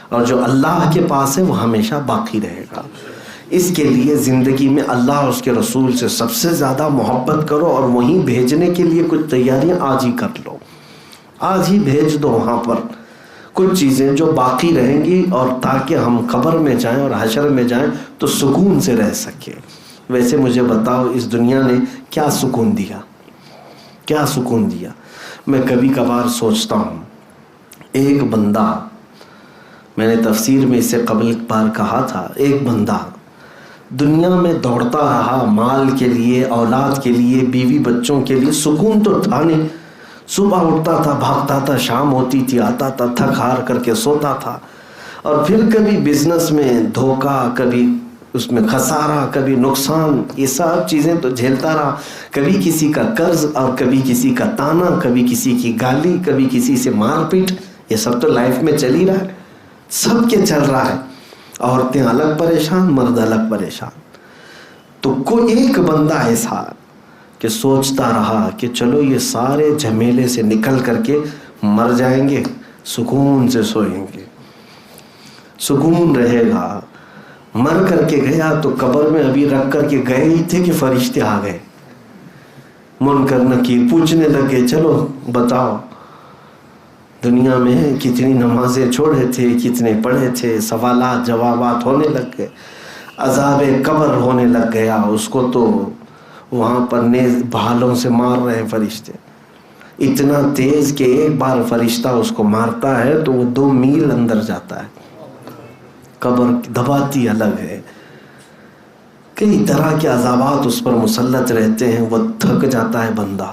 Speaker 1: اور جو اللہ کے پاس ہے وہ ہمیشہ باقی رہے گا. اس کے لیے زندگی میں اللہ اور اس کے رسول سے سب سے زیادہ محبت کرو، اور وہیں بھیجنے کے لیے کچھ تیاریاں آج ہی کر لو. آج ہی بھیج دو وہاں پر کچھ چیزیں جو باقی رہیں گی، اور تاکہ ہم قبر میں جائیں اور حشر میں جائیں تو سکون سے رہ سکیں. ویسے مجھے بتاؤ اس دنیا نے کیا سکون دیا، کیا سکون دیا؟ میں کبھی کبھار سوچتا ہوں، ایک بندہ، میں نے تفسیر میں اس سے قبل بار کہا تھا، ایک بندہ دنیا میں دوڑتا رہا مال کے لیے، اولاد کے لیے، بیوی بچوں کے لیے، سکون تو تھا نہیں. صبح اٹھتا تھا، بھاگتا تھا، شام ہوتی تھی آتا تھا، تھک ہار کر کے سوتا تھا، اور پھر کبھی بزنس میں دھوکہ، کبھی اس میں خسارہ، کبھی نقصان، یہ سب چیزیں تو جھیلتا رہا. کبھی کسی کا قرض، اور کبھی کسی کا تانا، کبھی کسی کی گالی، کبھی کسی سے مار پیٹ. یہ سب تو لائف میں چل ہی رہا ہے، سب کے چل رہا ہے. عورتیں الگ پریشان، مرد الگ پریشان. تو کوئی ایک بندہ ایسا کہ سوچتا رہا کہ چلو یہ سارے جھمیلے سے نکل کر کے مر جائیں گے، سکون سے سوئیں گے، سکون رہے گا. مر کر کے گیا تو قبر میں ابھی رکھ کر کے گئے ہی تھے کہ فرشتے آ گئے، منکر نکیر پوچھنے لگے، چلو بتاؤ دنیا میں کتنی نمازیں چھوڑے تھے، کتنے پڑھے تھے. سوالات جوابات ہونے لگ گئے، عذاب قبر ہونے لگ گیا. اس کو تو وہاں پر نیز بھالوں سے مار رہے فرشتے، اتنا تیز کہ ایک بار فرشتہ اس کو مارتا ہے تو وہ 2 میل اندر جاتا ہے. قبر دباتی الگ ہے، کئی طرح کے عذابات اس پر مسلط رہتے ہیں. وہ تھک جاتا ہے بندہ،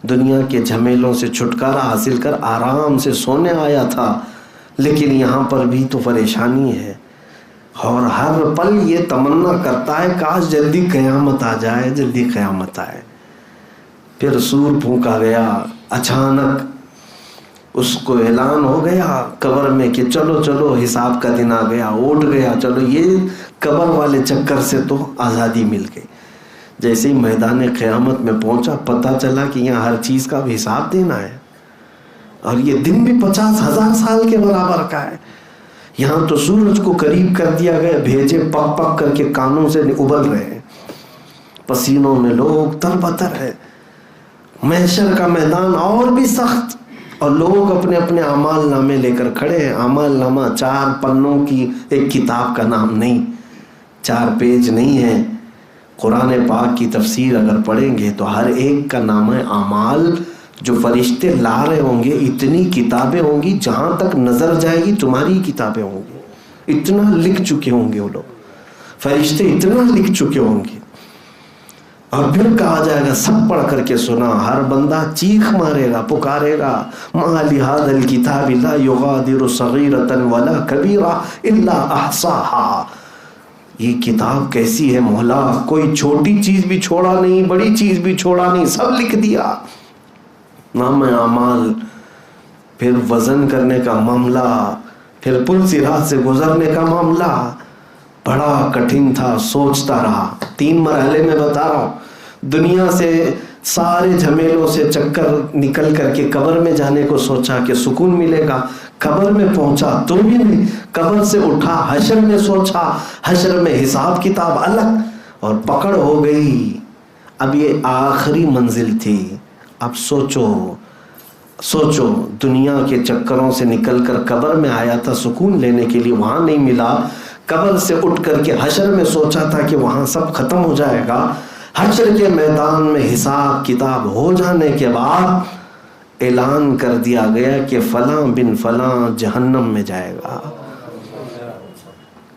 Speaker 1: دنیا کے جھمیلوں سے چھٹکارا حاصل کر آرام سے سونے آیا تھا، لیکن یہاں پر بھی تو پریشانی ہے. اور ہر پل یہ تمنا کرتا ہے کاش جلدی قیامت آ جائے، جلدی قیامت آئے. پھر سور پھونکا گیا، اچانک اس کو اعلان ہو گیا قبر میں کہ چلو چلو حساب کا دن آ گیا. اٹھ گیا، چلو یہ قبر والے چکر سے تو آزادی مل گئی. جیسے ہی میدان قیامت میں پہنچا، پتہ چلا کہ یہاں ہر چیز کا بھی حساب دینا ہے، اور یہ دن بھی 50,000 سال کے برابر کا ہے. یہاں تو سورج کو قریب کر دیا گیا، بھیجے پک پک کر کے کانوں سے ابل رہے ہیں، پسینوں میں لوگ تربتر ہے. محشر کا میدان اور بھی سخت، اور لوگ اپنے اپنے اعمال نامے لے کر کھڑے ہیں. اعمال نامہ 4 پنوں کی ایک کتاب کا نام نہیں، 4 پیج نہیں ہے. قرآن پاک کی تفسیر اگر پڑھیں گے تو ہر ایک کا نام ہے اعمال. جو فرشتے لا رہے ہوں گے، اتنی کتابیں ہوں گی، جہاں تک نظر جائے گی تمہاری کتابیں ہوں گی. اتنا لکھ چکے ہوں گے وہ لوگ، فرشتے اتنا لکھ چکے ہوں گے. اور پھر کہا جائے گا سب پڑھ کر کے سنا. ہر بندہ چیخ مارے گا، پکارے گا، ما لہذا الکتاب لا یغادر صغیرۃ ولا کبیرۃ الا احصاها. یہ کتاب کیسی ہے مولا، کوئی چھوٹی چیز بھی چھوڑا نہیں، بڑی چیز بھی چھوڑا نہیں، سب لکھ دیا. نام اعمال، پھر وزن کرنے کا معاملہ، پھر پل صراط سے گزرنے کا معاملہ بڑا کٹھن تھا. سوچتا رہا، 3 مرحلے میں بتا رہا ہوں. دنیا سے سارے جھمیلوں سے چکر نکل کر کے قبر میں جانے کو سوچا کہ سکون ملے گا. قبر میں پہنچا تو بھی نہیں. قبر سے اٹھا، حشر میں سوچا، حشر میں حساب کتاب الگ، اور پکڑ ہو گئی. اب یہ آخری منزل تھی. اب سوچو دنیا کے چکروں سے نکل کر قبر میں آیا تھا سکون لینے کے لیے، وہاں نہیں ملا. قبر سے اٹھ کر کے حشر میں سوچا تھا کہ وہاں سب ختم ہو جائے گا. حشر کے میدان میں حساب کتاب ہو جانے کے بعد اعلان کر دیا گیا کہ فلاں بن فلاں جہنم میں جائے گا.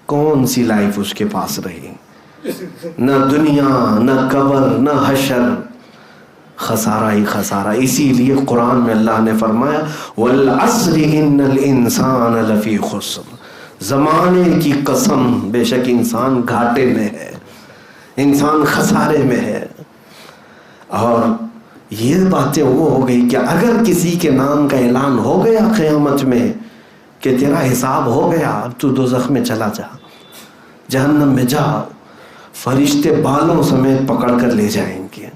Speaker 1: کون سی لائف اس کے پاس رہی؟ نہ دنیا، نہ قبر، نہ حشر، خسارہ ہی خسارہ. اسی لیے قرآن میں اللہ نے فرمایا والعصر ان الانسان لفی خسر. زمانے کی قسم، بے شک انسان گھاٹے میں ہے، انسان خسارے میں ہے. اور یہ باتیں وہ ہو گئی کہ اگر کسی کے نام کا اعلان ہو گیا قیامت میں کہ تیرا حساب ہو گیا، اب تو دوزخ میں چلا جا، جہنم میں جا، فرشتے بالوں سمیت پکڑ کر لے جائیں گے۔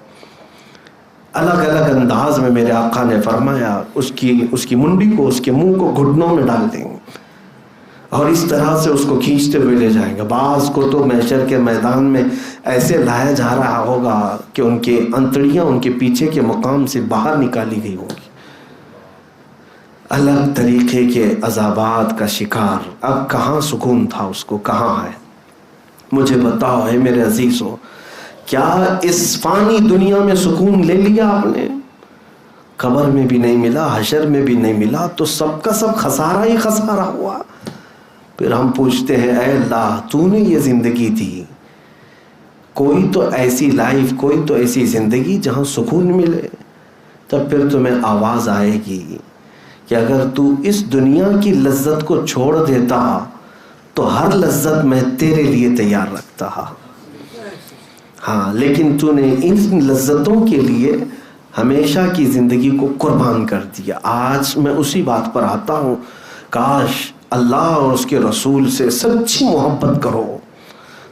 Speaker 1: الگ الگ انداز میں میرے آقا نے فرمایا اس کی منڈی کو، اس کے منہ کو گھٹنوں میں ڈال دیں گے اور اس طرح سے اس کو کھینچتے ہوئے لے جائیں گے۔ بعض کو تو محشر کے میدان میں ایسے لایا جا رہا ہوگا کہ ان کے انتڑیاں ان کے پیچھے کے مقام سے باہر نکالی گئی ہوں گی۔ الگ طریقے کے عذابات کا شکار، اب کہاں سکون تھا اس کو، کہاں ہے؟ مجھے بتاؤ ہے میرے عزیزوں، کیا اس فانی دنیا میں سکون لے لیا آپ نے؟ قبر میں بھی نہیں ملا، حشر میں بھی نہیں ملا، تو سب کا سب خسارہ ہی خسارہ ہوا۔ پھر ہم پوچھتے ہیں اے اللہ تو نے یہ زندگی دی، کوئی تو ایسی لائف، کوئی تو ایسی زندگی جہاں سکون ملے۔ تب پھر تمہیں آواز آئے گی کہ اگر تو اس دنیا کی لذت کو چھوڑ دیتا تو ہر لذت میں تیرے لیے تیار رکھتا۔ ہاں، لیکن تو نے ان لذتوں کے لیے ہمیشہ کی زندگی کو قربان کر دیا۔ آج میں اسی بات پر آتا ہوں، کاش اللہ اور اس کے رسول سے سچی محبت کرو،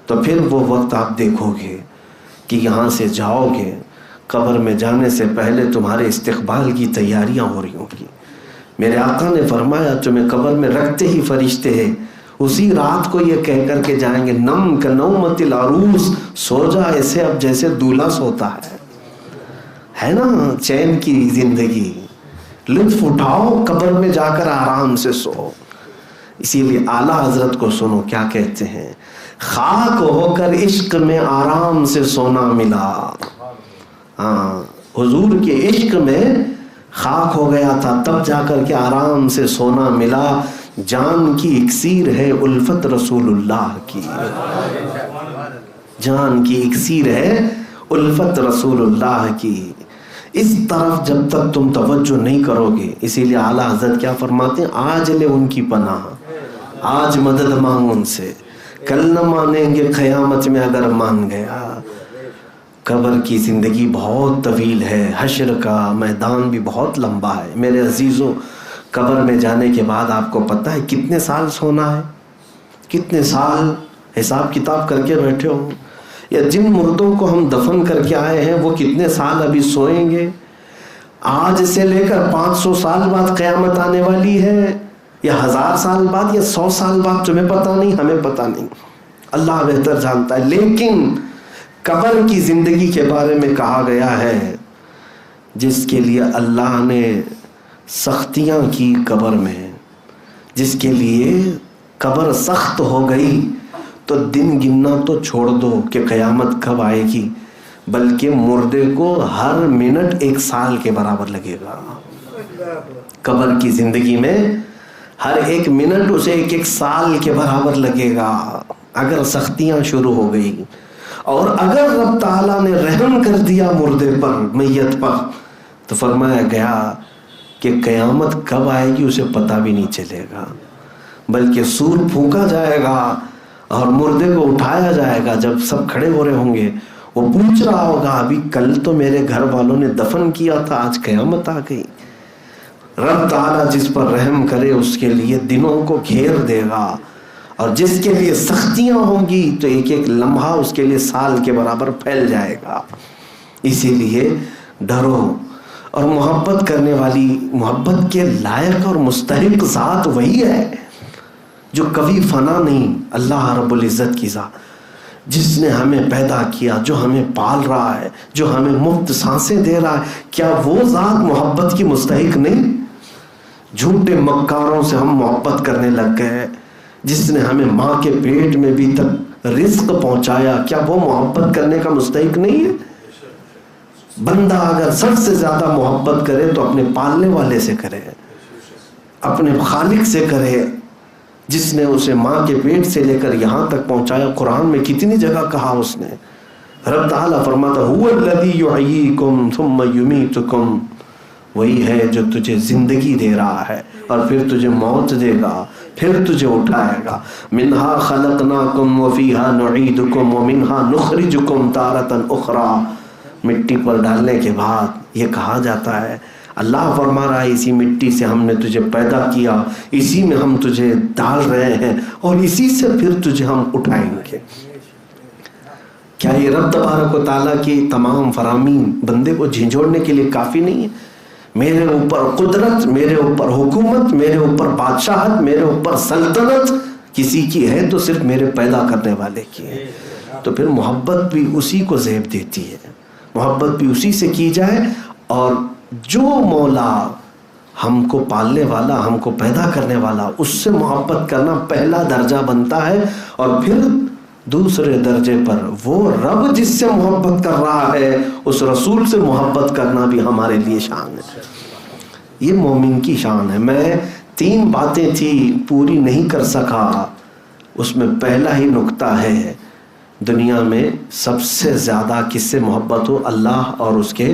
Speaker 1: تو پھر وہ وقت آپ دیکھو گے کہ یہاں سے جاؤ گے، قبر میں جانے سے پہلے تمہارے استقبال کی تیاریاں ہو رہی ہوں گی۔ میرے آقا نے فرمایا تمہیں قبر میں رکھتے ہی فرشتے ہیں اسی رات کو یہ کہہ کر کے جائیں گے، نم کا نومت العروس، سو جا ایسے اب جیسے دولہا سوتا ہے نا، چین کی زندگی، لطف اٹھاؤ، قبر میں جا کر آرام سے سو۔ اسی لیے اعلیٰ حضرت کو سنو کیا کہتے ہیں، خاک ہو کر عشق میں آرام سے سونا ملا۔ ہاں، حضور کے عشق میں خاک ہو گیا تھا، تب جا کر کے آرام سے سونا ملا۔ جان کی اکسیر ہے الفت رسول اللہ کی، جان کی اکسیر ہے الفت رسول اللہ کی۔ اس طرف جب تک تم توجہ نہیں کرو گے، اسی لیے اعلیٰ حضرت کیا فرماتے ہیں، آج لے ان کی پناہ، آج مدد مانگ ان سے، کل نہ مانیں گے قیامت میں اگر مان گیا۔ قبر کی زندگی بہت طویل ہے، حشر کا میدان بھی بہت لمبا ہے۔ میرے عزیزوں، قبر میں جانے کے بعد آپ کو پتہ ہے کتنے سال سونا ہے؟ کتنے سال حساب کتاب کر کے بیٹھے ہوں، یا جن مردوں کو ہم دفن کر کے آئے ہیں وہ کتنے سال ابھی سوئیں گے؟ آج سے لے کر 500 سال بعد قیامت آنے والی ہے، یا 1000 سال بعد، یا 100 سال بعد، تمہیں پتہ نہیں، ہمیں پتہ نہیں، اللہ بہتر جانتا ہے۔ لیکن قبر کی زندگی کے بارے میں کہا گیا ہے، جس کے لیے اللہ نے سختیاں کی قبر میں، جس کے لیے قبر سخت ہو گئی، تو دن گننا تو چھوڑ دو کہ قیامت کب آئے گی، بلکہ مردے کو ہر منٹ 1 سال کے برابر لگے گا۔ قبر کی زندگی میں ہر 1 منٹ اسے 1 سال کے برابر لگے گا، اگر سختیاں شروع ہو گئی۔ اور اگر رب تعالیٰ نے رحم کر دیا مردے پر، میت پر، تو فرمایا گیا کہ قیامت کب آئے گی اسے پتہ بھی نہیں چلے گا، بلکہ سور پھونکا جائے گا اور مردے کو اٹھایا جائے گا۔ جب سب کھڑے ہو رہے ہوں گے، وہ پوچھ رہا ہوگا ابھی کل تو میرے گھر والوں نے دفن کیا تھا، آج قیامت آ گئی۔ رب تعالیٰ جس پر رحم کرے اس کے لیے دنوں کو گھیر دے گا، اور جس کے لیے سختیاں ہوں گی تو 1 لمحہ اس کے لیے سال کے برابر پھیل جائے گا۔ اسی لیے ڈرو، اور محبت کرنے والی، محبت کے لائق اور مستحق ذات وہی ہے جو کبھی فنا نہیں، اللہ رب العزت کی ذات، جس نے ہمیں پیدا کیا، جو ہمیں پال رہا ہے، جو ہمیں مفت سانسیں دے رہا ہے۔ کیا وہ ذات محبت کی مستحق نہیں؟ جھوٹے مکاروں سے ہم محبت کرنے لگ گئے، جس نے ہمیں ماں کے پیٹ میں بھی تک رزق پہنچایا، کیا وہ محبت کرنے کا مستحق نہیں ہے؟ بندہ اگر سب سے زیادہ محبت کرے تو اپنے پالنے والے سے کرے، اپنے خالق سے کرے، جس نے اسے ماں کے پیٹ سے لے کر یہاں تک پہنچایا۔ قرآن میں کتنی جگہ کہا اس نے، رب تعالیٰ فرماتا هو الذی یحییکم ثم یمیتکم، وہی ہے جو تجھے زندگی دے رہا ہے اور پھر تجھے موت دے گا، پھر تجھے اٹھائے گا۔ منہا خلقناکم وفیہا نعیدکم ومنہا نخرجکم تارۃ اخری، مٹی پر ڈالنے کے بعد یہ کہا جاتا ہے اللہ فرما رہا ہے اسی مٹی سے ہم نے تجھے پیدا کیا، اسی میں ہم تجھے ڈال رہے ہیں اور اسی سے پھر تجھے ہم اٹھائیں گے۔ کیا یہ رب تبارک و تعالیٰ کی تمام فرامین بندے کو جھنجھوڑنے کے لیے کافی نہیں ہے؟ میرے اوپر قدرت، میرے اوپر حکومت، میرے اوپر بادشاہت، میرے اوپر سلطنت کسی کی ہے تو صرف میرے پیدا کرنے والے کی ہے۔ تو پھر محبت بھی اسی کو زیب دیتی ہے، محبت بھی اسی سے کی جائے، اور جو مولا ہم کو پالنے والا، ہم کو پیدا کرنے والا، اس سے محبت کرنا پہلا درجہ بنتا ہے، اور پھر دوسرے درجے پر وہ رب جس سے محبت کر رہا ہے اس رسول سے محبت کرنا بھی ہمارے لیے شان ہے۔ یہ مومن کی شان ہے۔ میں 3 باتیں تھی پوری نہیں کر سکا، اس میں پہلا ہی نقطہ ہے دنیا میں سب سے زیادہ کس سے محبت ہو؟ اللہ اور اس کے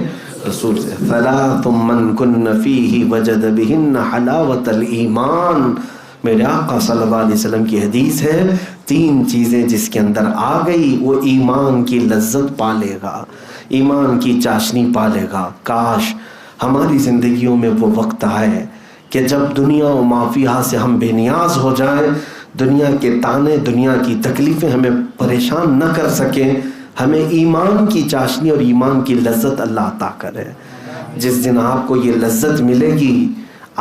Speaker 1: رسول سے۔ ثلاث من کن فیہ وجد بہن حلاوت الایمان، میرے آقا صلی اللہ علیہ وسلم کی حدیث ہے 3 چیزیں جس کے اندر آ گئی وہ ایمان کی لذت پالے گا، ایمان کی چاشنی پالے گا۔ کاش ہماری زندگیوں میں وہ وقت آئے کہ جب دنیا و ما فیہا سے ہم بے نیاز ہو جائیں، دنیا کے تانے، دنیا کی تکلیفیں ہمیں پریشان نہ کر سکیں، ہمیں ایمان کی چاشنی اور ایمان کی لذت اللہ عطا کرے۔ جس دن آپ کو یہ لذت ملے گی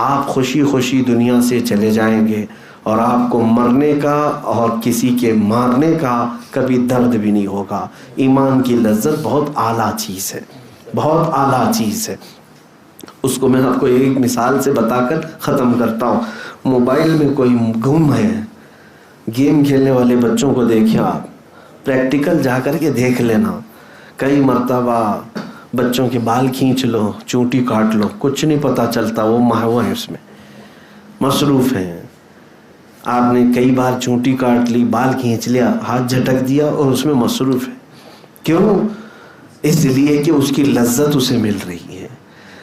Speaker 1: آپ خوشی خوشی دنیا سے چلے جائیں گے، اور آپ کو مرنے کا اور کسی کے مارنے کا کبھی درد بھی نہیں ہوگا۔ ایمان کی لذت بہت اعلیٰ چیز ہے، بہت اعلیٰ چیز ہے۔ اس کو میں آپ کو ایک مثال سے بتا کر ختم کرتا ہوں۔ موبائل میں کوئی گم ہے، گیم کھیلنے والے بچوں کو دیکھیں آپ، پریکٹیکل جا کر کے دیکھ لینا، کئی مرتبہ بچوں کے بال کھینچ لو، چونٹی کاٹ لو، کچھ نہیں پتہ چلتا، وہ محو ہیں، اس میں مصروف ہیں۔ آپ نے کئی بار چونٹی کاٹ لی، بال کھینچ لیا، ہاتھ جھٹک دیا اور اس میں مصروف ہے۔ کیوں؟ اس لیے کہ اس کی لذت اسے مل رہی ہے،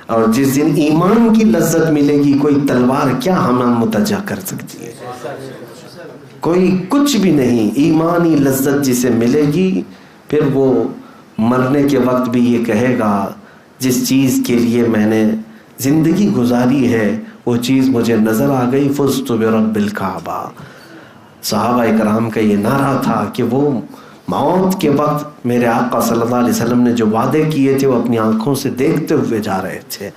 Speaker 1: اور جس دن ایمان کی لذت ملے گی کوئی تلوار کیا ہمیں متجا کر سکتی ہے؟ کوئی کچھ بھی نہیں۔ ایمانی لذت جسے ملے گی پھر وہ مرنے کے وقت بھی یہ کہے گا جس چیز کے لیے میں نے زندگی گزاری ہے وہ چیز مجھے نظر آ گئی، فزت برب الکعبہ۔ صحابہ کرام کا یہ نعرہ تھا کہ وہ موت کے وقت میرے آقا صلی اللہ علیہ وسلم نے جو وعدے کیے تھے وہ اپنی آنکھوں سے دیکھتے ہوئے جا رہے تھے۔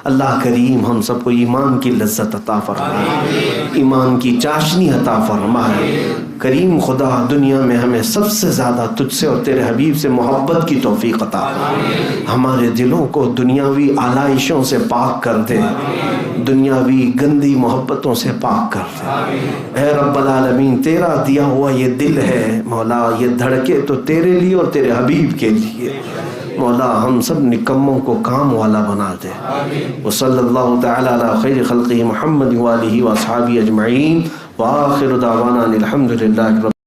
Speaker 1: اللہ کریم ہم سب کو ایمان کی لذت عطا فرمائے، ایمان کی چاشنی عطا فرمائے۔ کریم خدا دنیا میں ہمیں سب سے زیادہ تجھ سے اور تیرے حبیب سے محبت کی توفیق عطا فرمائے۔ ہمارے دلوں کو دنیاوی آلائشوں سے پاک کر دے، دنیاوی گندی محبتوں سے پاک کر دے۔ اے رب العالمین تیرا دیا ہوا یہ دل ہے مولا، یہ دھڑکے تو تیرے لیے اور تیرے حبیب کے لیے۔ مولا ہم سب نکموں کو کام والا بنا دے۔ وصلی اللہ تعالی علی خیر خلقہ محمد وآلہ واصحابہ اجمعین، وآخر دعوانا الحمد للہ رب